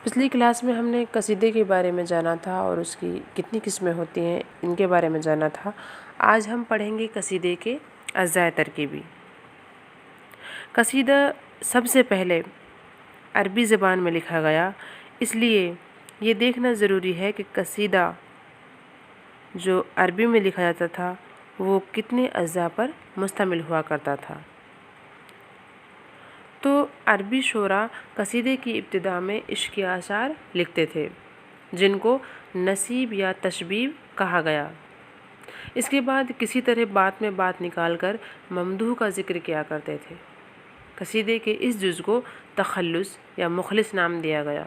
پچھلی کلاس میں ہم نے قصیدے کے بارے میں جانا تھا اور اس کی کتنی قسمیں ہوتی ہیں ان کے بارے میں جانا تھا۔ آج ہم پڑھیں گے قصیدے کے اجزائے ترکیبی۔ قصیدہ سب سے پہلے عربی زبان میں لکھا گیا، اس لیے یہ دیکھنا ضروری ہے کہ قصیدہ جو عربی میں لکھا جاتا تھا وہ کتنے اجزاء پر مشتمل ہوا کرتا تھا۔ تو عربی شعراء قصیدے کی ابتدا میں عشقیہ اشعار لکھتے تھے جن کو نصیب یا تشبیب کہا گیا۔ اس کے بعد کسی طرح بات میں بات نکال کر ممدوح کا ذکر کیا کرتے تھے۔ قصیدے کے اس جز کو تخلص یا مخلص نام دیا گیا۔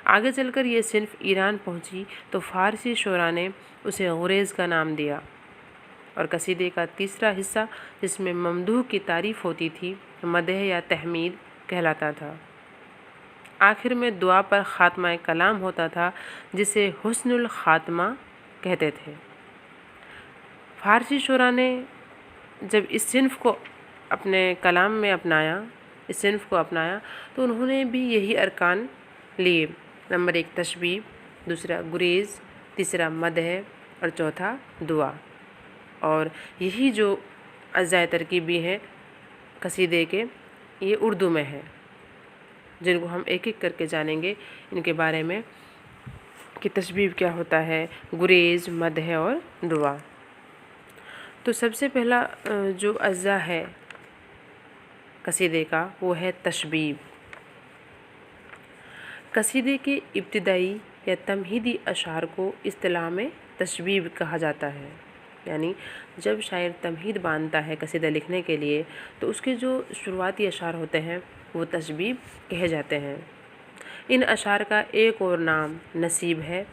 آگے چل کر یہ صنف ایران پہنچی تو فارسی شعراء نے اسے غریز کا نام دیا، اور قصیدے کا تیسرا حصہ جس میں ممدوح کی تعریف ہوتی تھی مدح یا تحمید کہلاتا تھا۔ آخر میں دعا پر خاتمہ کلام ہوتا تھا جسے حسن الخاتمہ کہتے تھے۔ فارسی شعراء نے جب اس صنف کو اپنے کلام میں اپنایا تو انہوں نے بھی یہی ارکان لیے۔ نمبر 1 تشبیب، دوسرا گریز، تیسرا مدح اور چوتھا دعا۔ اور یہی جو اجزائے ترکیبی ہیں قصیدے کے، یہ اردو میں ہے، جن کو ہم ایک ایک کر کے جانیں گے ان کے بارے میں کہ تشبیب کیا ہوتا ہے، گریز، مدح اور دعا۔ تو سب سے پہلا جو اجزا ہے قصیدے کا وہ ہے تشبیب۔ قصیدے کے ابتدائی یا تمہیدی اشعار کو اصطلاح میں تشبیب کہا جاتا ہے، یعنی جب شاعر تمہید باندھتا ہے قصیدہ لکھنے کے لیے تو اس کے جو شروعاتی اشعار ہوتے ہیں وہ تشبیب کہے جاتے ہیں۔ ان اشعار کا ایک اور نام نصیب ہے۔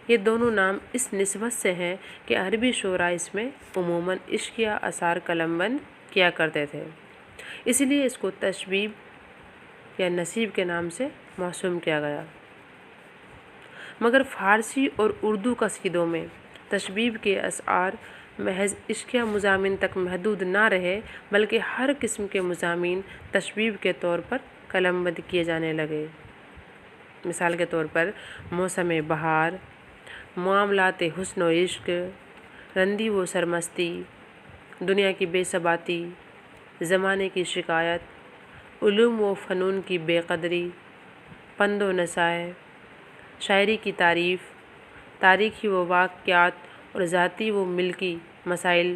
یہ دونوں نام اس نسبت سے ہیں کہ عربی شعراء اس میں عموماً عشقیہ اشعار قلم بند کیا کرتے تھے، اس لیے اس کو تشبیب یا نصیب کے نام سے موسوم کیا گیا۔ مگر فارسی اور اردو قصیدوں میں تشبیب کے اشعار محض عشقیہ مضامین تک محدود نہ رہے، بلکہ ہر قسم کے مضامین تشبیب کے طور پر قلم بند کیے جانے لگے۔ مثال کے طور پر موسم بہار، معاملات حسن و عشق، رندی و سرمستی، دنیا کی بے ثباتی، زمانے کی شکایت، علوم و فنون کی بے قدری، پند و نصائح، شاعری کی تعریف، تاریخی و واقعات اور ذاتی و ملکی مسائل۔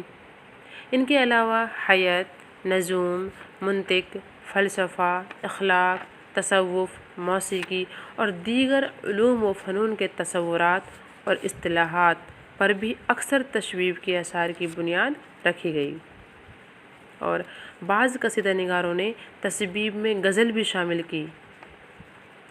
ان کے علاوہ حیات، نظم، منطق، فلسفہ، اخلاق، تصوف، موسیقی اور دیگر علوم و فنون کے تصورات اور اصطلاحات پر بھی اکثر تشبیب کے اشعار کی بنیاد رکھی گئی، اور بعض قصیدہ نگاروں نے تشبیب میں غزل بھی شامل کی۔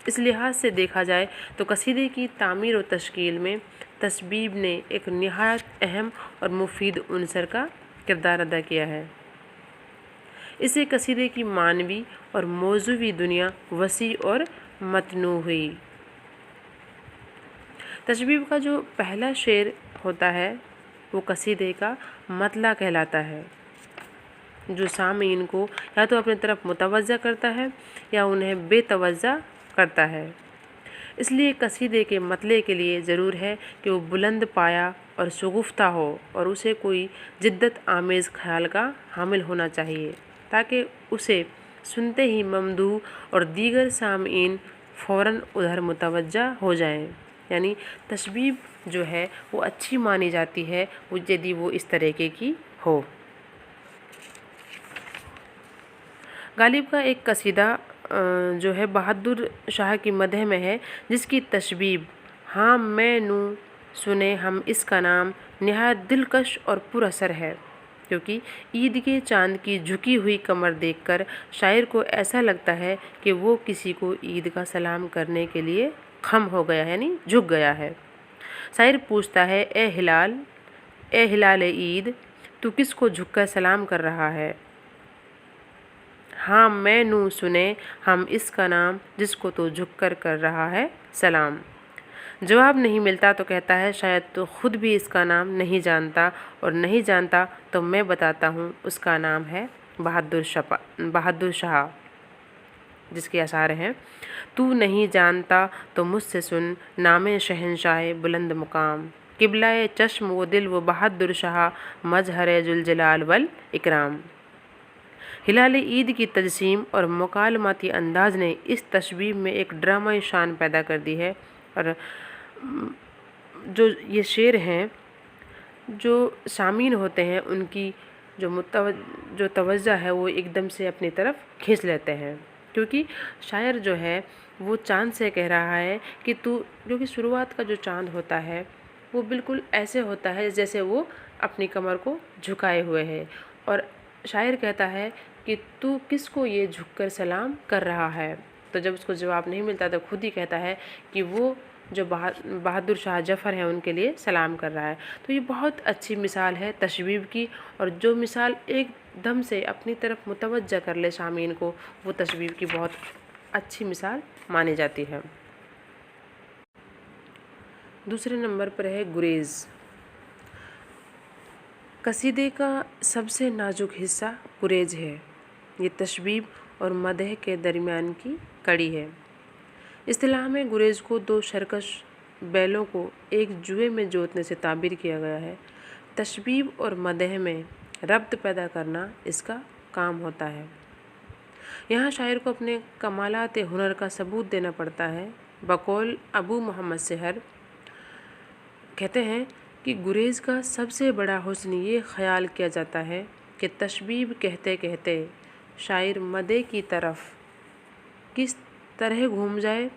اس لحاظ سے دیکھا جائے تو قصیدے کی تعمیر و تشکیل میں تشبیب نے ایک نہایت اہم اور مفید عنصر کا کردار ادا کیا ہے۔ اس سے قصیدے کی معنوی اور موضوعی دنیا وسیع اور متنوع ہوئی۔ تشبیب کا جو پہلا شعر ہوتا ہے وہ قصیدے کا مطلع کہلاتا ہے، جو سامعین کو یا تو اپنے طرف متوجہ کرتا ہے یا انہیں بے توجہ کرتا ہے۔ اس لیے قصیدے کے مطلع کے لیے ضرور ہے کہ وہ بلند پایہ اور شگفتہ ہو اور اسے کوئی جدت آمیز خیال کا حامل ہونا چاہیے، تاکہ اسے سنتے ہی ممدوح اور دیگر سامعین فوراً ادھر متوجہ ہو جائیں۔ یعنی تشبیب جو ہے وہ اچھی مانی جاتی ہے یدی وہ اس طریقے کی ہو۔ غالب کا ایک قصیدہ جو ہے بہادر شاہ کی مدح میں ہے، جس کی تشبیب ہاں میں نو سنے ہم اس کا نام نہایت دلکش اور پر اثر ہے، کیونکہ عید کے چاند کی جھکی ہوئی کمر دیکھ کر شاعر کو ایسا لگتا ہے کہ وہ کسی کو عید کا سلام کرنے کے لیے خم ہو گیا ہے، یعنی جھک گیا ہے۔ شاعر پوچھتا ہے اے ہلال عید، تو کس کو جھک کر سلام کر رہا ہے؟ ہاں میں نو سنے ہم اس کا نام جس کو تو جھک کر رہا ہے سلام۔ جواب نہیں ملتا تو کہتا ہے شاید تو خود بھی اس کا نام نہیں جانتا، اور نہیں جانتا تو میں بتاتا ہوں، اس کا نام ہے بہادر شاہ۔ جس کے اشعار ہیں: تو نہیں جانتا تو مجھ سے سن نام شہنشاہ بلند مقام، قبلہ چشم و دل و بہادر شاہ، مظہر ذوالجلال والاکرام۔ ہلال عید کی تجسیم اور مکالماتی انداز نے اس تشبیہ میں ایک ڈرامائی شان پیدا کر دی ہے، اور جو یہ شعر ہیں جو سامعین ہوتے ہیں ان کی جو توجہ ہے وہ ایک دم سے اپنی طرف کھینچ لیتے ہیں، کیونکہ شاعر جو ہے وہ چاند سے کہہ رہا ہے کہ کیونکہ شروعات کا جو چاند ہوتا ہے وہ بالکل ایسے ہوتا ہے جیسے وہ اپنی کمر کو جھکائے ہوئے ہے، اور شاعر کہتا ہے کہ تو کس کو یہ جھک کر سلام کر رہا ہے؟ تو جب اس کو جواب نہیں ملتا تو خود ہی کہتا ہے کہ وہ جو بہادر شاہ ظفر ہیں ان کے لیے سلام کر رہا ہے۔ تو یہ بہت اچھی مثال ہے تشبیب کی، اور جو مثال ایک دم سے اپنی طرف متوجہ کر لے سامعین کو، وہ تشبیب کی بہت اچھی مثال مانی جاتی ہے۔ دوسرے نمبر پر ہے گریز۔ قصیدے کا سب سے نازک حصہ گریز ہے۔ یہ تشبیب اور مدح کے درمیان کی کڑی ہے۔ اصطلاح میں گریز کو دو سرکش بیلوں کو ایک جوئے میں جوتنے سے تعبیر کیا گیا ہے۔ تشبیب اور مدح میں ربط پیدا کرنا اس کا کام ہوتا ہے۔ یہاں شاعر کو اپنے کمالات ہنر کا ثبوت دینا پڑتا ہے۔ بقول ابو محمد سحر کہتے ہیں کہ گریز کا سب سے بڑا حسن یہ خیال کیا جاتا ہے کہ تشبیب کہتے کہتے شاعر مدح کی طرف کس طرح گھوم جائے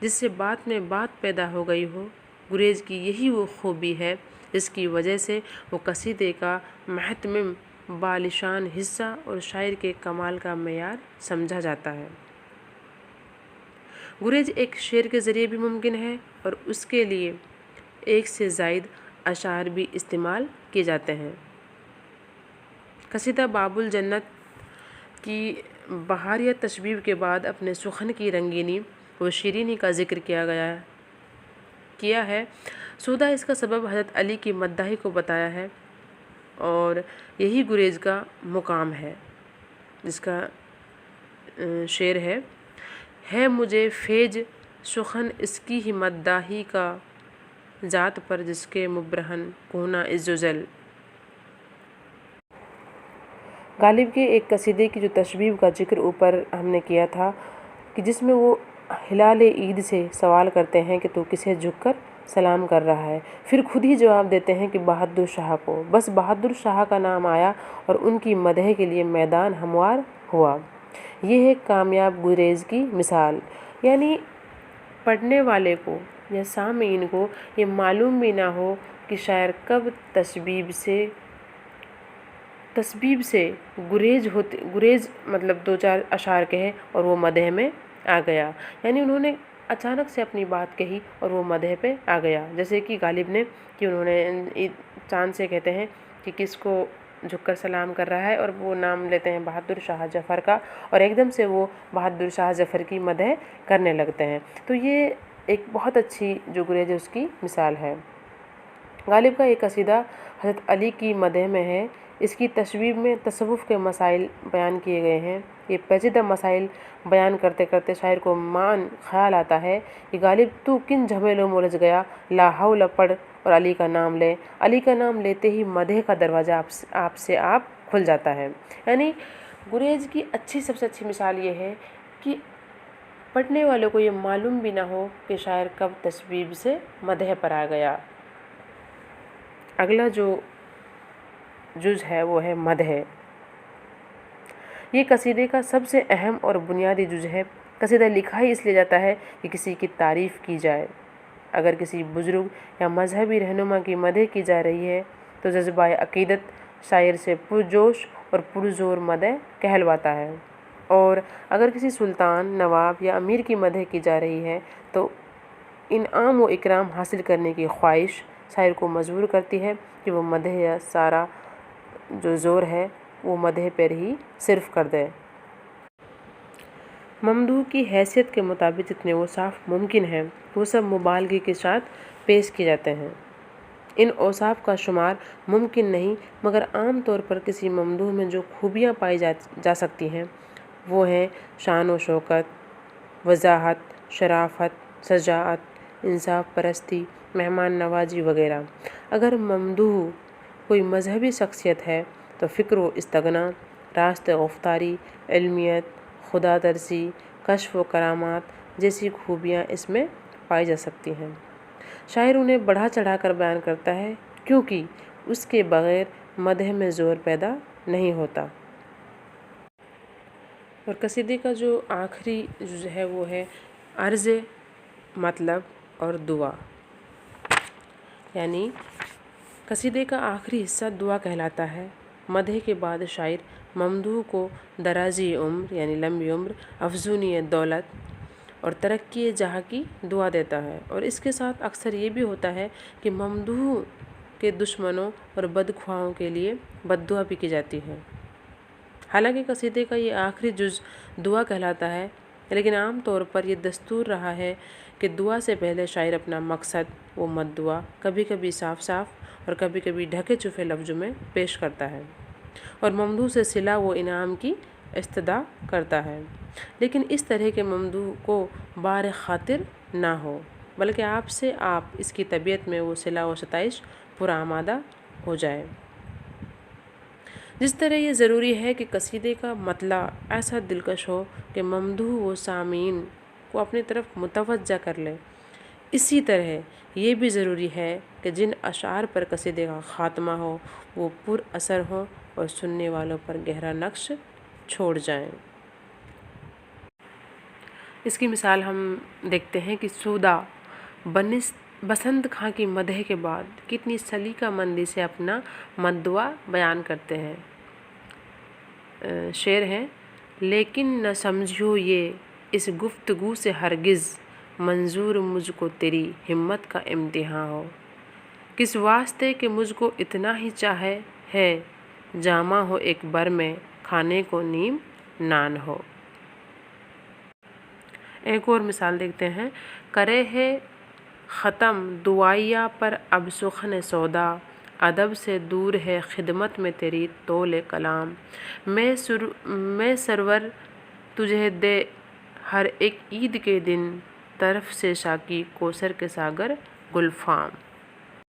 جس سے بات میں بات پیدا ہو گئی ہو۔ گریز کی یہی وہ خوبی ہے جس کی وجہ سے وہ قصیدے کا مہتمم بالشان حصہ اور شاعر کے کمال کا معیار سمجھا جاتا ہے۔ گریز ایک شعر کے ذریعے بھی ممکن ہے، اور اس کے لیے ایک سے زائد اشعار بھی استعمال کیے جاتے ہیں۔ قصیدہ باب الجنت کی بہاریہ تشبیب کے بعد اپنے سخن کی رنگینی و شیرینی کا ذکر کیا ہے۔ سودا اس کا سبب حضرت علی کی مداحی کو بتایا ہے، اور یہی گریز کا مقام ہے، جس کا شعر ہے مجھے فیض سخن اس کی ہی مداحی کا، ذات پر جس کے مبرہن کونا عز و جل۔ غالب کے ایک قصیدے کی جو تشبیب کا ذکر اوپر ہم نے کیا تھا کہ جس میں وہ ہلال عید سے سوال کرتے ہیں کہ تو کسے جھک کر سلام کر رہا ہے، پھر خود ہی جواب دیتے ہیں کہ بہادر شاہ کو۔ بس بہادر شاہ کا نام آیا اور ان کی مدح کے لیے میدان ہموار ہوا۔ یہ ہے کامیاب گریز کی مثال، یعنی پڑھنے والے کو یا سامعین کو یہ معلوم بھی نہ ہو کہ شاعر کب تشبیب سے گریز مطلب دو چار اشعار کہے اور وہ مدح میں آ گیا، یعنی انہوں نے اچانک سے اپنی بات کہی اور وہ مدح پہ آ گیا، جیسے کہ غالب نے کہ انہوں نے چاند سے کہتے ہیں کہ کس کو جھک کر سلام کر رہا ہے، اور وہ نام لیتے ہیں بہادر شاہ ظفر کا، اور ایک دم سے وہ بہادر شاہ ظفر کی مدح کرنے لگتے ہیں۔ تو یہ ایک بہت اچھی جو گریز ہے اس کی مثال ہے۔ غالب کا ایک قصیدہ حضرت علی کی مدح میں ہے۔ اس کی تشبیب میں تصوف کے مسائل بیان کیے گئے ہیں۔ یہ پیچیدہ مسائل بیان کرتے کرتے شاعر کو معاً خیال آتا ہے کہ غالب تو کن جھمیلوں میں الجھ گیا، لا حول پڑھ اور علی کا نام لے۔ علی کا نام لیتے ہی مدح کا دروازہ آپ سے کھل جاتا ہے۔ یعنی گریز کی سب سے اچھی مثال یہ ہے کہ پڑھنے والوں کو یہ معلوم بھی نہ ہو کہ شاعر کب تشبیب سے مدح پر آ گیا۔ اگلا جو جز ہے وہ ہے مدح۔ یہ قصیدے کا سب سے اہم اور بنیادی جز ہے۔ قصیدہ لکھا ہی اس لیے جاتا ہے کہ کسی کی تعریف کی جائے۔ اگر کسی بزرگ یا مذہبی رہنما کی مدح کی جا رہی ہے تو جذبہ عقیدت شاعر سے پرجوش اور پرزور مدح کہلواتا ہے، اور اگر کسی سلطان، نواب یا امیر کی مدح کی جا رہی ہے تو انعام و اکرام حاصل کرنے کی خواہش شاعر کو مجبور کرتی ہے کہ وہ مدح یا سارا جو زور ہے وہ مدح پر ہی صرف کر دے۔ ممدوح کی حیثیت کے مطابق جتنے اوصاف ممکن ہیں وہ سب مبالغے کے ساتھ پیش کیے جاتے ہیں۔ ان اوصاف کا شمار ممکن نہیں، مگر عام طور پر کسی ممدوح میں جو خوبیاں پائی جا سکتی ہیں وہ ہیں شان و شوکت، وضاحت، شرافت، شجاعت، انصاف پرستی، مہمان نوازی وغیرہ۔ اگر ممدوح کوئی مذہبی شخصیت ہے تو فکر و استغنا، راست گفتاری، علمیت، خدا ترسی، کشف و کرامات جیسی خوبیاں اس میں پائی جا سکتی ہیں۔ شاعر انہیں بڑھا چڑھا کر بیان کرتا ہے کیونکہ اس کے بغیر مدح میں زور پیدا نہیں ہوتا۔ اور قصیدے کا جو آخری جز ہے وہ ہے عرض مطلب اور دعا، یعنی قصیدے کا آخری حصہ دعا کہلاتا ہے۔ مدح کے بعد شاعر ممدوح کو درازی عمر یعنی لمبی عمر، افزونی دولت اور ترقی جاہ کی دعا دیتا ہے، اور اس کے ساتھ اکثر یہ بھی ہوتا ہے کہ ممدوح کے دشمنوں اور بدخواہوں کے لیے بد دعا بھی کی جاتی ہے۔ حالانکہ قصیدے کا یہ آخری جز دعا کہلاتا ہے، لیکن عام طور پر یہ دستور رہا ہے کہ دعا سے پہلے شاعر اپنا مقصد و مدعا کبھی کبھی صاف صاف اور کبھی کبھی ڈھکے چھپے لفظوں میں پیش کرتا ہے، اور ممدوح سے صلہ و انعام کی استدعا کرتا ہے، لیکن اس طرح کے ممدوح کو بار خاطر نہ ہو، بلکہ آپ اس کی طبیعت میں وہ صلہ و ستائش پرآمادہ ہو جائے۔ جس طرح یہ ضروری ہے کہ قصیدے کا مطلع ایسا دلکش ہو کہ ممدوح و سامعین کو اپنی طرف متوجہ کر لے، اسی طرح یہ بھی ضروری ہے کہ جن اشعار پر قصیدے کا خاتمہ ہو وہ پر اثر ہوں اور سننے والوں پر گہرا نقش چھوڑ جائیں۔ اس کی مثال ہم دیکھتے ہیں کہ سودا بسنت خاں کی مدح کے بعد کتنی سلیقہ مندی سے اپنا مدعا بیان کرتے ہیں۔ شعر ہے: لیکن نہ سمجھو یہ اس گفتگو سے ہرگز، منظور مجھ کو تیری ہمت کا امتحاں ہو، کس واسطے کہ مجھ کو اتنا ہی چاہے ہے، جامع ہو ایک بر میں کھانے کو نیم نان ہو۔ ایک اور مثال دیکھتے ہیں: کرے ہے ختم دعائیا پر اب سخن سودا، ادب سے دور ہے خدمت میں تیری طول کلام، میں سرور تجھے دے ہر ایک عید کے دن، طرف سے ساقی کوثر کے ساغر گلفام۔